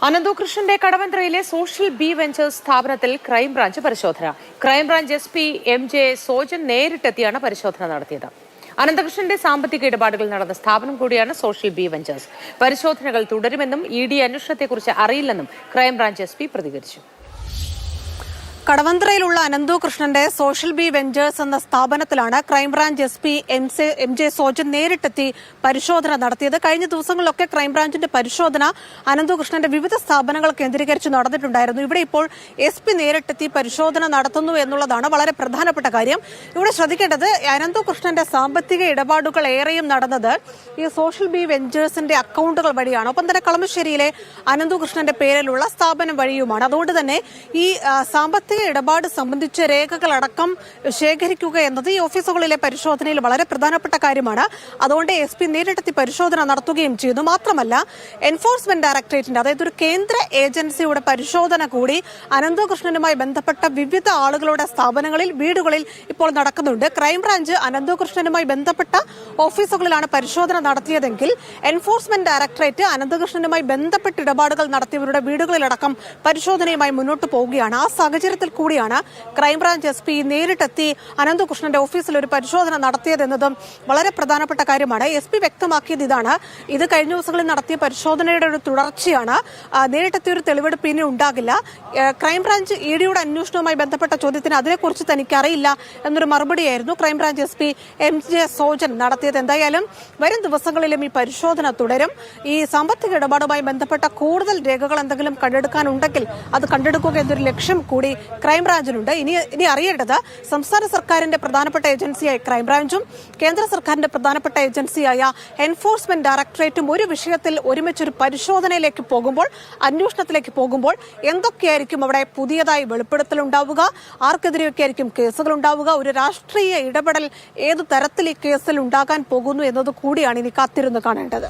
അനന്തകൃഷ്ണന്റെ കടവന്ത്രയിലെ social B ventures സ്ഥാപനത്തിൽ crime branch പരിശോധന. Crime branch SP MJ Sojan നേരിട്ടെത്തിയാണ് പരിശോധന നടത്തിയത്. അനന്തകൃഷ്ണന്റെ സാമ്പത്തിക ഇടപാടുകൾ നടന്ന സ്ഥാപനം കൂടിയാണ് സോഷ്യൽ ബി വെഞ്ചേഴ്സ്. പരിശോധനകൾ തുടരുമെന്നും ED അന്വേഷണത്തെക്കുറിച്ച് അറിയില്ലെന്നും ക്രൈംബ്രാഞ്ച് SP പ്രതികരിച്ചു. കടവന്ത്രയിലുള്ള അനന്തകൃഷ്ണന്റെ സോഷ്യൽ ബി വെഞ്ചേഴ്സ് എന്ന സ്ഥാപനത്തിലാണ് ക്രൈംബ്രാഞ്ച് SP MJ സോജൻ നേരിട്ടെത്തി പരിശോധന നടത്തിയത്. കഴിഞ്ഞ ദിവസങ്ങളിലൊക്കെ ക്രൈംബ്രാഞ്ചിന്റെ പരിശോധന അനന്തകൃഷ്ണന്റെ വിവിധ സ്ഥാപനങ്ങൾ കേന്ദ്രീകരിച്ച് നടന്നിട്ടുണ്ടായിരുന്നു. ഇവിടെ ഇപ്പോൾ SP നേരിട്ടെത്തി പരിശോധന നടത്തുന്നു എന്നുള്ളതാണ് വളരെ പ്രധാനപ്പെട്ട കാര്യം. ഇവിടെ ശ്രദ്ധിക്കേണ്ടത് അനന്തകൃഷ്ണന്റെ സാമ്പത്തിക ഇടപാടുകൾ ഏറെയും നടന്നത് ഈ സോഷ്യൽ ബി വെഞ്ചേഴ്സിന്റെ അക്കൗണ്ടുകൾ വഴിയാണ്. ഒപ്പം തന്നെ കളമശ്ശേരിയിലെ അനന്തകൃഷ്ണന്റെ പേരിലുള്ള സ്ഥാപനം വഴിയുമാണ്. അതുകൊണ്ട് തന്നെ ഈ സാമ്പത്തിക ഇടപാട് സംബന്ധിച്ച രേഖകളടക്കം ശേഖരിക്കുക എന്നത് ഈ ഓഫീസുകളിലെ പരിശോധനയിൽ വളരെ പ്രധാനപ്പെട്ട കാര്യമാണ്. അതുകൊണ്ട് SP നേരിട്ടെത്തി പരിശോധന നടത്തുകയും ചെയ്തു. മാത്രമല്ല, എൻഫോഴ്സ്മെന്റ് ഡയറക്ടറേറ്റിന്റെ, അതായത് ഒരു കേന്ദ്ര ഏജൻസിയുടെ പരിശോധന കൂടി അനന്തകൃഷ്ണനുമായി ബന്ധപ്പെട്ട വിവിധ ആളുകളുടെ സ്ഥാപനങ്ങളിൽ, വീടുകളിൽ ഇപ്പോൾ നടക്കുന്നുണ്ട്. ക്രൈംബ്രാഞ്ച് അനന്തകൃഷ്ണനുമായി ബന്ധപ്പെട്ട ഓഫീസുകളിലാണ് പരിശോധന നടത്തിയതെങ്കിൽ എൻഫോഴ്സ്മെന്റ് ഡയറക്ടറേറ്റ് അനന്തകൃഷ്ണനുമായി ബന്ധപ്പെട്ട ഇടപാടുകൾ നടത്തിയവരുടെ വീടുകളിലടക്കം പരിശോധനയുമായി മുന്നോട്ട് പോവുകയാണ്. ആ സാഹചര്യത്തിൽ കൂടിയാണ് ക്രൈംബ്രാഞ്ച് SP നേരിട്ടെത്തി അനന്തകൃഷ്ണന്റെ ഓഫീസിൽ ഒരു പരിശോധന നടത്തിയതെന്നതും വളരെ പ്രധാനപ്പെട്ട കാര്യമാണ്. SP വ്യക്തമാക്കിയത് ഇതാണ്: ഇത് കഴിഞ്ഞ ദിവസങ്ങളിൽ നടത്തിയ പരിശോധനയുടെ ഒരു തുടർച്ചയാണ്. നേരിട്ടെത്തിയ ഒരു തെളിവെടുപ്പ് ഇനി ഉണ്ടാകില്ല. ക്രൈംബ്രാഞ്ച് EDയുടെ അന്വേഷണവുമായി ബന്ധപ്പെട്ട ചോദ്യത്തിന് അതിനെക്കുറിച്ച് തനിക്കറിയില്ല എന്നൊരു മറുപടിയായിരുന്നു ക്രൈംബ്രാഞ്ച് SP MJ സോജൻ നടത്തിയത്. എന്തായാലും വരും ദിവസങ്ങളിലും ഈ പരിശോധന തുടരും. ഈ സാമ്പത്തിക ഇടപാടുമായി ബന്ധപ്പെട്ട കൂടുതൽ രേഖകൾ എന്തെങ്കിലും കണ്ടെടുക്കാനുണ്ടെങ്കിൽ അത് കണ്ടെടുക്കുക എന്നൊരു ലക്ഷ്യം കൂടി ക്രൈംബ്രാഞ്ചിനുണ്ട്. ഇനി അറിയേണ്ടത്, സംസ്ഥാന സർക്കാരിന്റെ പ്രധാനപ്പെട്ട ഏജൻസിയായ ക്രൈംബ്രാഞ്ചും കേന്ദ്ര സർക്കാരിന്റെ പ്രധാനപ്പെട്ട ഏജൻസിയായ എൻഫോഴ്സ്മെന്റ് ഡയറക്ടറേറ്റും ഒരു വിഷയത്തിൽ ഒരുമിച്ചൊരു പരിശോധനയിലേക്ക് പോകുമ്പോൾ, അന്വേഷണത്തിലേക്ക് പോകുമ്പോൾ എന്തൊക്കെയായിരിക്കും അവിടെ പുതിയതായി വെളിപ്പെടുത്തൽ ഉണ്ടാവുക, ആർക്കെതിരെയൊക്കെ ആയിരിക്കും കേസുകൾ ഉണ്ടാവുക, ഒരു രാഷ്ട്രീയ ഇടപെടൽ ഏതു തരത്തിൽ ഈ കേസിൽ ഉണ്ടാകാൻ പോകുന്നു എന്നത് കൂടിയാണ് ഇനി കാത്തിരുന്ന് കാണേണ്ടത്.